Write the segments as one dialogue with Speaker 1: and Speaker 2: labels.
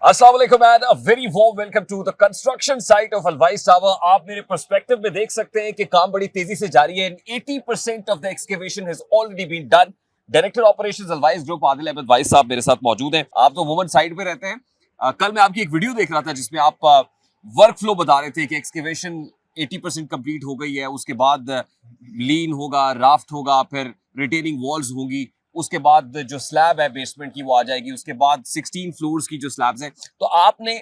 Speaker 1: अस्सलाम वालेकुम and a very warm welcome to the construction site of Alwais tower. आप मेरे पर्सपेक्टिव में देख सकते हैं कि काम बड़ी तेजी से जारी है and 80% of the excavation has already been done. Director operations Alwais group Adil Ahmed Wais साहब मेरे साथ मौजूद हैं। आप तो वुमन साइड पे रहते हैं। कल मैं आपकी एक वीडियो देख रहा था जिसमें आप वर्क फ्लो बता रहे थे कि एक्सकेवेशन 80% कंप्लीट हो गई है, उसके बाद लीन होगा, राफ्ट होगा, फिर रिटेनिंग वॉल्स होंगी, उसके बाद जो स्लैब है बेसमेंट की वो आ जाएगी, उसके बाद 16 फ्लोर्स की जो स्लैब्स हैं। तो आपने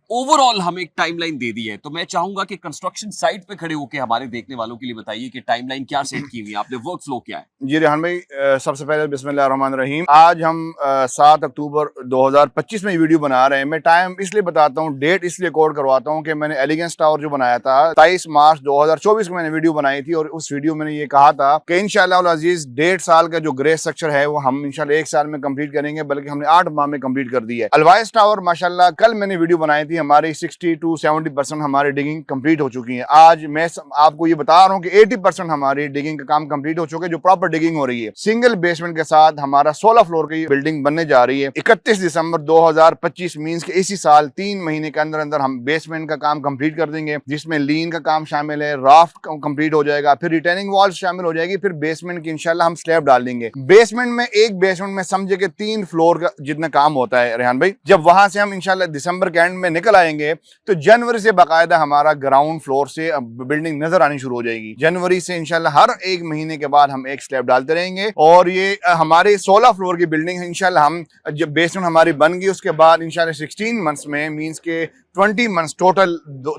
Speaker 1: ओवरऑल हमें एक टाइमलाइन दे दी है, तो मैं चाहूंगा कि कंस्ट्रक्शन साइट पे खड़े होकर हमारे देखने वालों के लिए बताइए कि टाइमलाइन क्या सेट की हुई है आपने, वर्क फ्लो क्या है।
Speaker 2: जी रेहान भाई, सबसे पहले बिस्मिल्लाहिर्रहमानिर्रहीम। आज हम 7 अक्टूबर 2025 में वीडियो बना रहे हैं। मैं टाइम इसलिए बताता हूँ, डेट इसलिए कोड करवाता हूँ कि मैंने एलिगेंस टावर जो बनाया था 23 मार्च 2024 को मैंने वीडियो बनाई थी और उस वीडियो में ये कहा था कि इंशाअल्लाह अजीज 1.5 साल का जो ग्रे स्ट्रक्चर है वो हम इंशाल्लाह 1 साल में कंप्लीट करेंगे, बल्कि हमने 8 माह में कंप्लीट कर दी है। अलवाइस टावर माशाल्लाह कल मैंने वीडियो बनाई थी, हमारी 60 to 70% हमारी डिगिंग कंप्लीट हो चुकी है। आज मैं आपको ये बता रहा हूँ कि 80% हमारी डिगिंग का काम कंप्लीट हो चुका है, जो प्रॉपर डिगिंग हो रही है। सिंगल बेसमेंट के साथ हमारा 16 फ्लोर की बिल्डिंग बनने जा रही है। 31 दिसंबर 2025 मींस के इसी साल 3 महीने के अंदर अंदर हम बेसमेंट का काम कंप्लीट कर देंगे, जिसमें लीन का काम शामिल है, राफ्ट कंप्लीट हो जाएगा, फिर रिटेनिंग वॉल शामिल हो जाएगी, फिर बेसमेंट की इंशाल्लाह हम स्लैब डाल देंगे। बेसमेंट में एक बेसमेंट में समझे कि 3 फ्लोर का जितना काम होता है रेहान भाई। जब वहां से हम इंशाल्लाह दिसंबर के एंड में निकल आएंगे तो जनवरी से बाकायदा हमारा ग्राउंड फ्लोर से बिल्डिंग नजर आनी शुरू हो जाएगी। जनवरी से इंशाल्लाह हर एक महीने के बाद हम एक स्लैब डालते रहेंगे और ये हमारे 16 फ्लोर की बिल्डिंग इंशाल्लाह हम जब बेसमेंट हमारी बन गई उसके बाद इंशाल्लाह 16 मंथ्स में मींस के 20 मंथ्स टोटल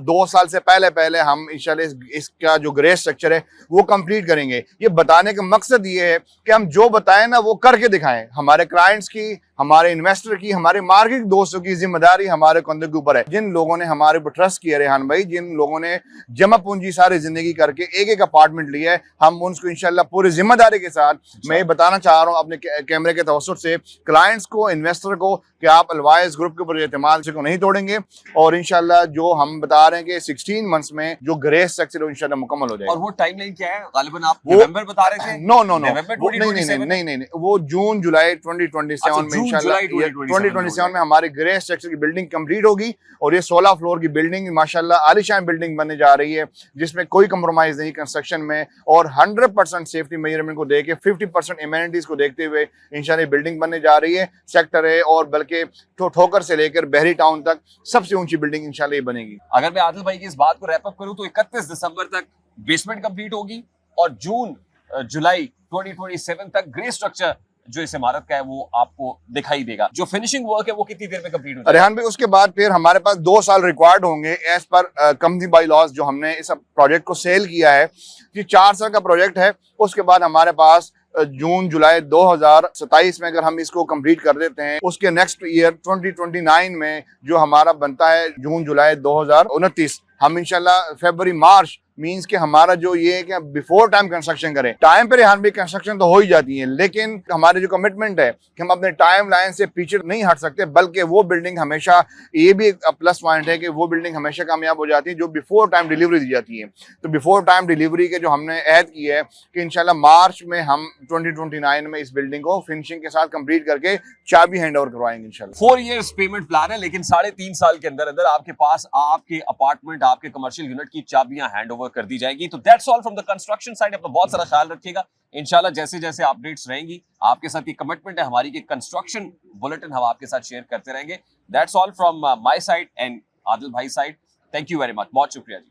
Speaker 2: 2 साल से पहले हम इंशाल्लाह इसका जो ग्रे स्ट्रक्चर है वो कंप्लीट करेंगे। ये बताने का मकसद ये है कि हम जो बताएं ना वो करके दिखाएं। हमारे क्लाइंट्स की, हमारे इन्वेस्टर की, हमारे मार्केट दोस्तों की जिम्मेदारी हमारे कंधे के ऊपर है। जिन लोगों ने हमारे ऊपर ट्रस्ट किया रेहान भाई, जिन लोगों ने जमा पूंजी सारी जिंदगी करके एक एक अपार्टमेंट लिया है, हम उनको इंशाल्लाह पूरी जिम्मेदारी के साथ मैं ये बताना चाह रहा हूँ अपने कैमरे के तवज्जुह से क्लाइंट्स को, इन्वेस्टर को, कि आप अलवाइस ग्रुप के ऊपर एतमाद को नहीं तोड़ेंगे और इंशाल्लाह जो हम बता रहे हैं कि 16 मंथ्स में जो ग्रे स्ट्रक्चर इंशाल्लाह मुकम्मल हो जाएगा।
Speaker 1: और वो टाइमलाइन क्या है? गालिबन आप नवंबर बता रहे थे।
Speaker 2: नो नहीं, वो जून जुलाई 2027 में इंशाल्लाह 2027 में हमारे ग्रे स्ट्रक्चर की बिल्डिंग कंप्लीट होगी और ये 16 फ्लोर की बिल्डिंग माशाल्लाह आलीशान बिल्डिंग बनने जा रही है, जिसमें कोई कंप्रोमाइज नहीं कंस्ट्रक्शन में और 100% सेफ्टी मेजरमेंट को देके 50% एमेनिटीज को देखते हुए इंशाल्लाह बिल्डिंग बनने जा रही है। सेक्टर है और बल्कि ठोकर से लेकर बहरी टाउन तक सबसे ऊंची बिल्डिंग इंशाल्लाह ये बनेगी।
Speaker 1: अगर मैं आदिल भाई की इस बात को रैप अप करूं तो 31 दिसंबर तक बेसमेंट कंप्लीट होगी और जून जुलाई 2027 तक ग्रे स्ट्रक्चर जो इस इमारत का है वो आपको दिखाई देगा। जो फिनिशिंग वर्क है वो कितनी देर में कंप्लीट हो जाएगा?
Speaker 2: रेहान भाई उसके बाद फिर हमारे पास 2 साल रिक्वायर्ड होंगे as per accompany by laws. जो हमने इस प्रोजेक्ट को सेल किया है कि 4 साल का प्रोजेक्ट है, उसके बाद हमारे पास जून जुलाई 2027 में अगर हम इसको कंप्लीट कर देते हैं, उसके नेक्स्ट ईयर 2029 में जो हमारा बनता है जून जुलाई 2029, हम इंशाल्लाह फरवरी मार्च मींस के हमारा जो ये है कि बिफोर टाइम कंस्ट्रक्शन करें। टाइम पे रेहान भी कंस्ट्रक्शन तो हो ही जाती है, लेकिन हमारे जो कमिटमेंट है कि हम अपने टाइम लाइन से पीछे नहीं हट सकते, बल्कि वो बिल्डिंग हमेशा, ये भी एक प्लस पॉइंट है कि वो बिल्डिंग हमेशा कामयाब हो जाती है जो बिफोर टाइम डिलीवरी दी जाती है। तो बिफोर टाइम डिलीवरी के जो हमने अहद की है कि इंशाल्लाह मार्च में हम 2029 में इस बिल्डिंग को फिनिशिंग के साथ कंप्लीट करके चाबी हैंड ओवर करवाएंगे इंशाल्लाह।
Speaker 1: 4 इयर्स पेमेंट प्लान है, लेकिन 3.5 साल के अंदर अंदर आपके पास आपके अपार्टमेंट, आपके कमर्शियल यूनिट की चाबियां हैंड ओवर कर दी जाएगी। तो that's all from the construction side. अपना बहुत सारा ख्याल रखिएगा। इंशाल्लाह जैसे जैसे अपडेट्स रहेंगी आपके साथ ये कमिटमेंट है हमारी कि कंस्ट्रक्शन बुलेटिन हम आपके साथ शेयर करते रहेंगे। That's all from my side and Adil भाई side. Thank you very much, बहुत शुक्रिया जी।